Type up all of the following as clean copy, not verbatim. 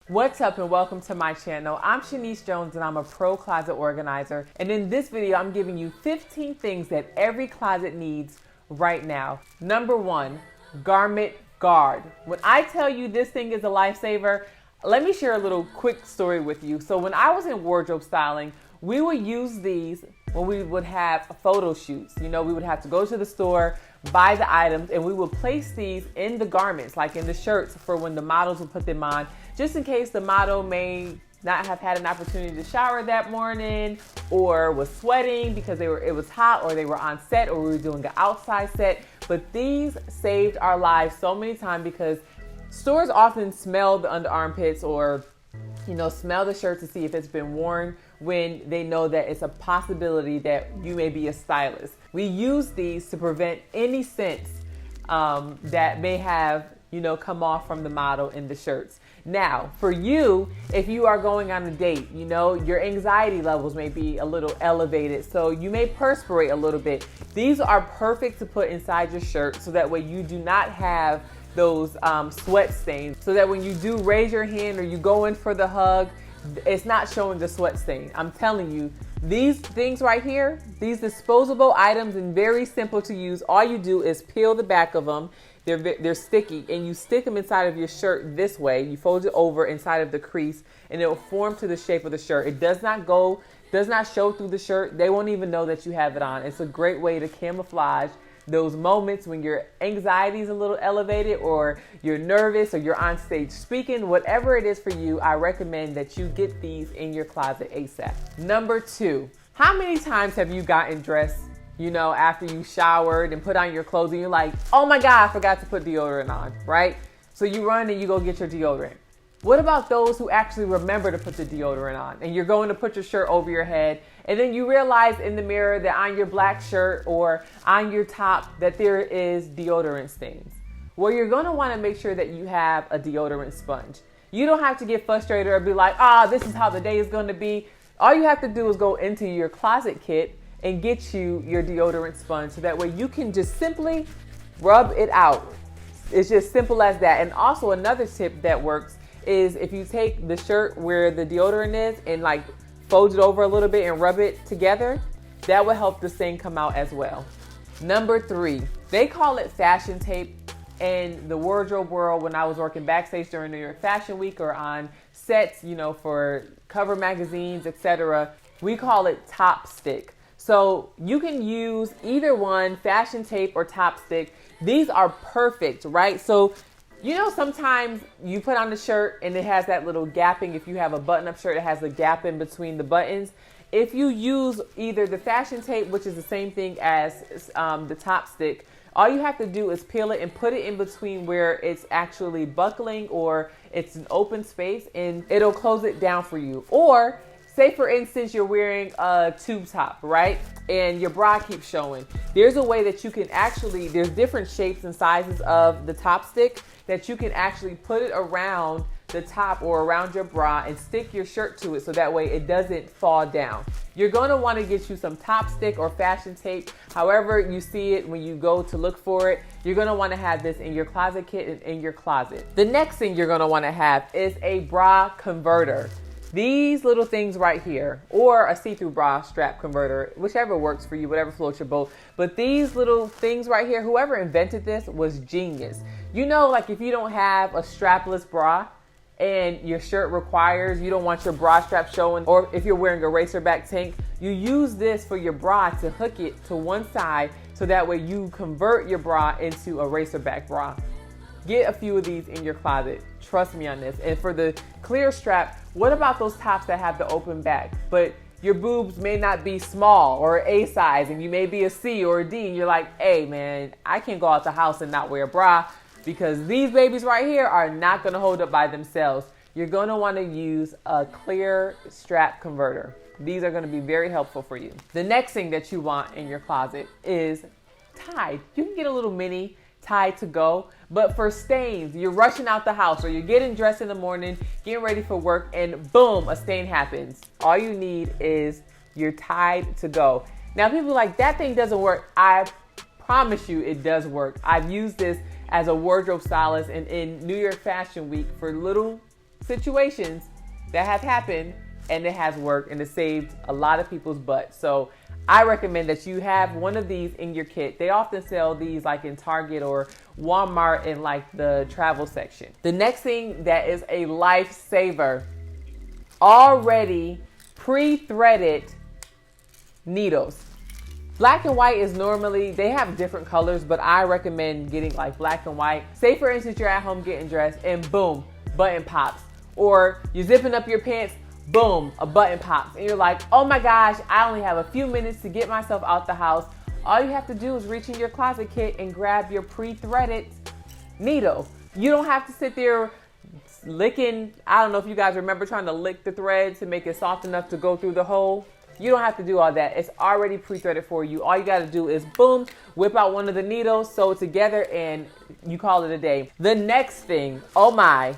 What's up and welcome to my channel. I'm Shaniece Jones and I'm a pro closet organizer. And in this video, I'm giving you 15 things that every closet needs right now. Number 1, garment guard. When I tell you this thing is a lifesaver, let me share a little quick story with you. So when I was in wardrobe styling, we would use these when we would have photo shoots. You know, we would have to go to the store, buy the items, and we would place these in the garments, like in the shirts for when the models would put them on, just in case the model may not have had an opportunity to shower that morning or was sweating because it was hot, or they were on set, or we were doing an outside set. But these saved our lives so many times because stores often smell the under armpits or smell the shirt to see if it's been worn when they know that it's a possibility that you may be a stylist. We use these to prevent any scents that may have, come off from the model in the shirts. Now, for you, if you are going on a date, your anxiety levels may be a little elevated, so you may perspirate a little bit. These are perfect to put inside your shirt so that way you do not have those sweat stains, so that when you do raise your hand or you go in for the hug, it's not showing the sweat stain. I'm telling you, these things right here, these disposable items, and very simple to use. All you do is peel the back of them. They're sticky, and you stick them inside of your shirt this way. You fold it over inside of the crease, and it will form to the shape of the shirt. It does not show through the shirt. They won't even know that you have it on. It's a great way to camouflage those moments when your anxiety is a little elevated, or you're nervous, or you're on stage speaking. Whatever it is for you, I recommend that you get these in your closet ASAP. Number 2, how many times have you gotten dressed, after you showered and put on your clothes, and you're like, oh my God, I forgot to put deodorant on, right? So you run and you go get your deodorant. What about those who actually remember to put the deodorant on, and you're going to put your shirt over your head, and then you realize in the mirror that on your black shirt or on your top that there is deodorant stains? Well, you're going to want to make sure that you have a deodorant sponge. You don't have to get frustrated or be like, this is how the day is going to be. All you have to do is go into your closet kit and get you your deodorant sponge, so that way you can just simply rub it out. It's just simple as that. And also another tip that works is if you take the shirt where the deodorant is and fold it over a little bit and rub it together, that will help the stain come out as well. Number 3, they call it fashion tape. In the wardrobe world, when I was working backstage during New York Fashion Week or on sets, for cover magazines, etc., we call it Topstick. So you can use either one, fashion tape or Topstick. These are perfect, right? So sometimes you put on the shirt and it has that little gapping. If you have a button-up shirt, it has a gap in between the buttons. If you use either the fashion tape, which is the same thing as the Topstick, all you have to do is peel it and put it in between where it's actually buckling or it's an open space, and it'll close it down for you. Or say, for instance, you're wearing a tube top, right? And your bra keeps showing. There's a way that you can there's different shapes and sizes of the Topstick that you can actually put it around the top or around your bra and stick your shirt to it, so that way it doesn't fall down. You're going to want to get you some Topstick or fashion tape. However you see it when you go to look for it, you're going to want to have this in your closet kit and in your closet. The next thing you're going to want to have is a bra converter. These little things right here, or a see-through bra strap converter, whichever works for you, whatever floats your boat. But these little things right here, whoever invented this was genius. If you don't have a strapless bra and your shirt requires, you don't want your bra strap showing, or if you're wearing a racer back tank, you use this for your bra to hook it to one side, so that way you convert your bra into a racer back bra. Get a few of these in your closet. Trust me on this. And for the clear strap, what about those tops that have the open back, but your boobs may not be small or A size, and you may be a C or a D, and you're like, hey man, I can't go out the house and not wear a bra, because these babies right here are not going to hold up by themselves. You're going to want to use a clear strap converter. These are going to be very helpful for you. The next thing that you want in your closet is Tide. You can get a little mini Tide to go, but for stains, you're rushing out the house, or you're getting dressed in the morning, getting ready for work, and boom, a stain happens. All you need is your Tide to go. Now people are like, that thing doesn't work. I promise you it does work. I've used this as a wardrobe stylist and in New York Fashion Week for situations that have happened, and it has worked, and it saved a lot of people's butts. So I recommend that you have one of these in your kit. They often sell these like in Target or Walmart in like the travel section. The next thing that is a lifesaver, already pre-threaded needles. Black and white is normally, they have different colors, but I recommend getting like black and white. Say for instance, you're at home getting dressed and boom, button pops. Or you're zipping up your pants, boom, a button pops. And you're like, oh my gosh, I only have a few minutes to get myself out the house. All you have to do is reach in your closet kit and grab your pre-threaded needle. You don't have to sit there licking, I don't know if you guys remember trying to lick the thread to make it soft enough to go through the hole. You don't have to do all that. It's already pre-threaded for you. All you got to do is boom, whip out one of the needles, sew it together, and you call it a day. The next thing, oh my,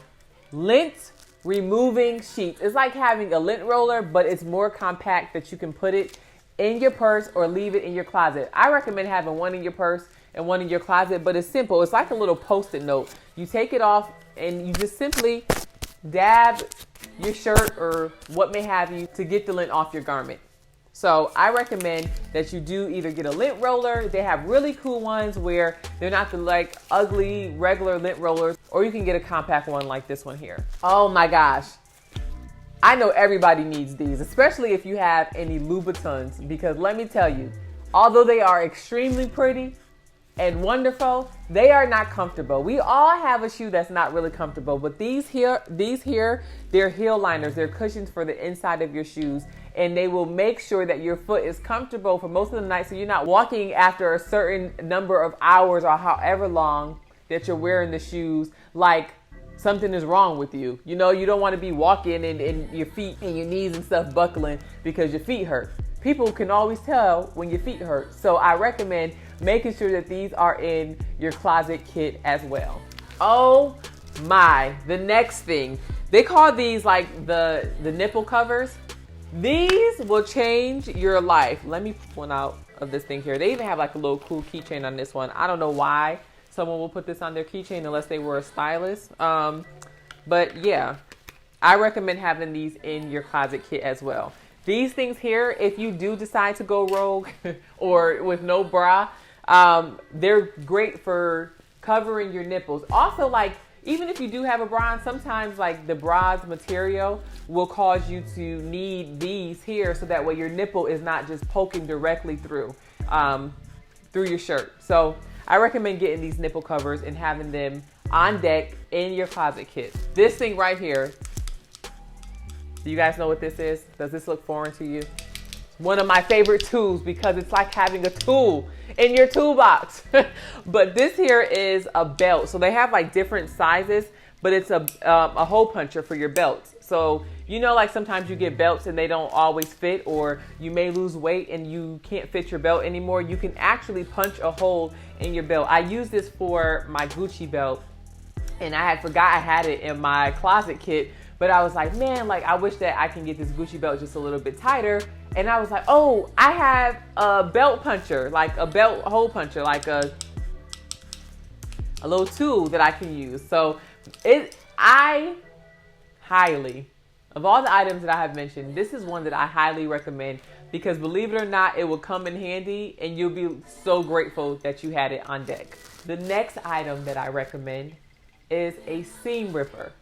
lint removing sheets. It's like having a lint roller, but it's more compact that you can put it in your purse or leave it in your closet. I recommend having one in your purse and one in your closet, but it's simple. It's like a little Post-it note. You take it off and you just simply dab your shirt or what may have you to get the lint off your garment. So I recommend that you do either get a lint roller. They have really cool ones where they're not the like ugly regular lint rollers, or you can get a compact one like this one here. Oh my gosh. I know everybody needs these, especially if you have any Louboutins, because let me tell you, although they are extremely pretty and wonderful, they are not comfortable. We all have a shoe that's not really comfortable, but these here, they're heel liners. They're cushions for the inside of your shoes, and they will make sure that your foot is comfortable for most of the night, so you're not walking after a certain number of hours or however long that you're wearing the shoes like something is wrong with you. You know, you don't want to be walking and your feet and your knees and stuff buckling because your feet hurt. People can always tell when your feet hurt. So I recommend making sure that these are in your closet kit as well. Oh my, the next thing. They call these like the nipple covers. These will change your life. Let me pull one out of this thing here. They even have like a little cool keychain on this one. I don't know why someone will put this on their keychain unless they were a stylist. But yeah, I recommend having these in your closet kit as well. These things here, if you do decide to go rogue or with no bra, they're great for covering your nipples. Also, like, even if you do have a bra on, sometimes like the bra's material will cause you to need these here so that way your nipple is not just poking directly through your shirt. So I recommend getting these nipple covers and having them on deck in your closet kit. This thing right here, do you guys know what this is? Does this look foreign to you? One of my favorite tools because it's like having a tool in your toolbox. But this here is a belt. So they have like different sizes, but it's a hole puncher for your belts. So, you know, like sometimes you get belts and they don't always fit, or you may lose weight and you can't fit your belt anymore. You can actually punch a hole in your belt. I use this for my Gucci belt, and I had forgot I had it in my closet kit, but I was like, man, like I wish that I can get this Gucci belt just a little bit tighter. And I was like, oh, I have a belt puncher, like a belt hole puncher, like a little tool that I can use. So I highly, of all the items that I have mentioned, this is one that I highly recommend because believe it or not, it will come in handy and you'll be so grateful that you had it on deck. The next item that I recommend is a seam ripper.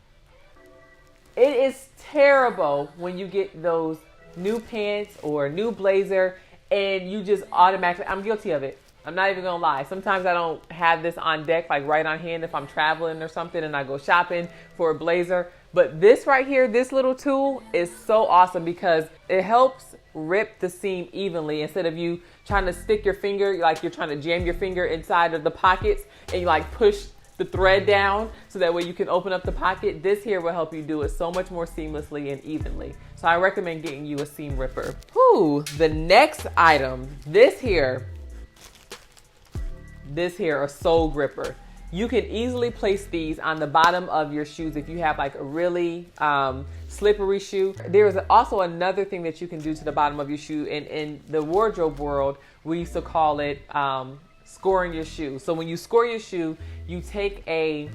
It is terrible when you get those new pants or a new blazer and you just automatically, I'm guilty of it. I'm not even gonna lie. Sometimes I don't have this on deck, like right on hand if I'm traveling or something and I go shopping for a blazer. But this right here, this little tool is so awesome because it helps rip the seam evenly instead of you trying to stick your finger, like you're trying to jam your finger inside of the pockets and you like push the thread down so that way you can open up the pocket. This here will help you do it so much more seamlessly and evenly. So I recommend getting you a seam ripper. Whew, the next item, this here, a sole gripper. You can easily place these on the bottom of your shoes if you have like a really slippery shoe. There is also another thing that you can do to the bottom of your shoe. In the wardrobe world, we used to call it scoring your shoe. So when you score your shoe, you take a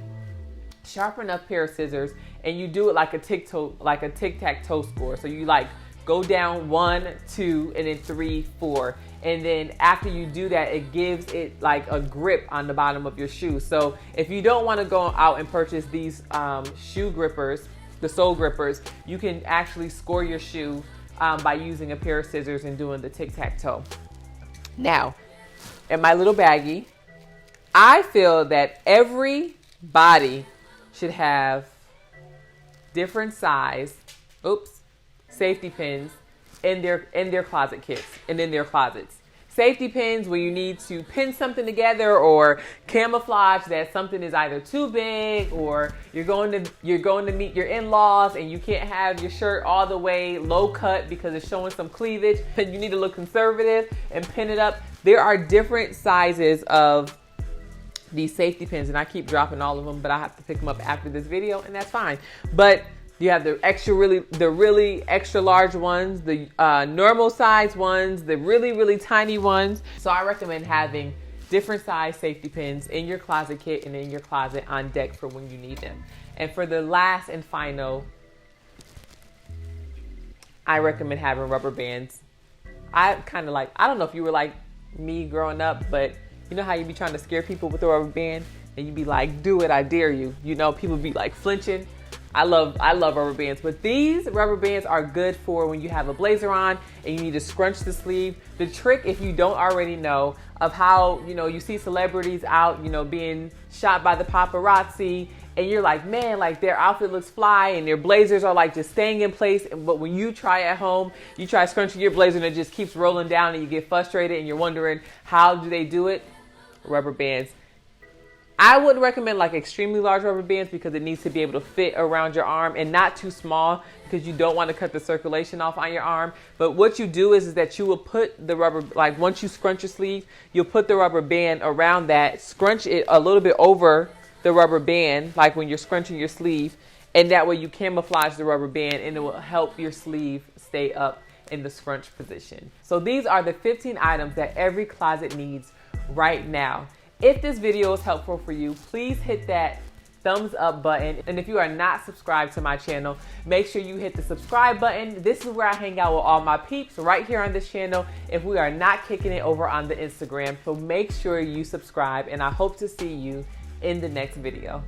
sharp enough pair of scissors and you do it like a tic-tac-toe score. So you like go down 1, 2, and then 3, 4. And then after you do that, it gives it like a grip on the bottom of your shoe. So if you don't want to go out and purchase these shoe grippers, the sole grippers, you can actually score your shoe by using a pair of scissors and doing the tic-tac-toe. Now, in my little baggie, I feel that every body should have different size, safety pins in their closet kits and in their closets. Safety pins where you need to pin something together or camouflage that something is either too big or you're going to meet your in-laws and you can't have your shirt all the way low cut because it's showing some cleavage and you need to look conservative and pin it up. There are different sizes of these safety pins, and I keep dropping all of them, but I have to pick them up after this video, and that's fine. But you have the really extra large ones, the normal size ones, the really tiny ones. So I recommend having different size safety pins in your closet kit and in your closet on deck for when you need them. And for the last and final, I recommend having rubber bands. I don't know if you were like me growing up, but you know how you be trying to scare people with a rubber band and you be like, do it, I dare you. You know, people be like flinching. I love rubber bands, but these rubber bands are good for when you have a blazer on and you need to scrunch the sleeve. The trick, if you don't already know, of how, you see celebrities out, being shot by the paparazzi, and you're like, man, like their outfit looks fly and their blazers are like just staying in place. But when you try at home, you try scrunching your blazer and it just keeps rolling down and you get frustrated and you're wondering, how do they do it? Rubber bands. I wouldn't recommend like extremely large rubber bands because it needs to be able to fit around your arm, and not too small because you don't want to cut the circulation off on your arm. But what you do is that you will put the rubber, like once you scrunch your sleeve, you'll put the rubber band around that, scrunch it a little bit over the rubber band, like when you're scrunching your sleeve, and that way you camouflage the rubber band and it will help your sleeve stay up in the scrunch position. So these are the 15 items that every closet needs right now. If this video is helpful for you, please hit that thumbs up button. And if you are not subscribed to my channel, make sure you hit the subscribe button. This is where I hang out with all my peeps right here on this channel if we are not kicking it over on the Instagram. So make sure you subscribe, and I hope to see you in the next video.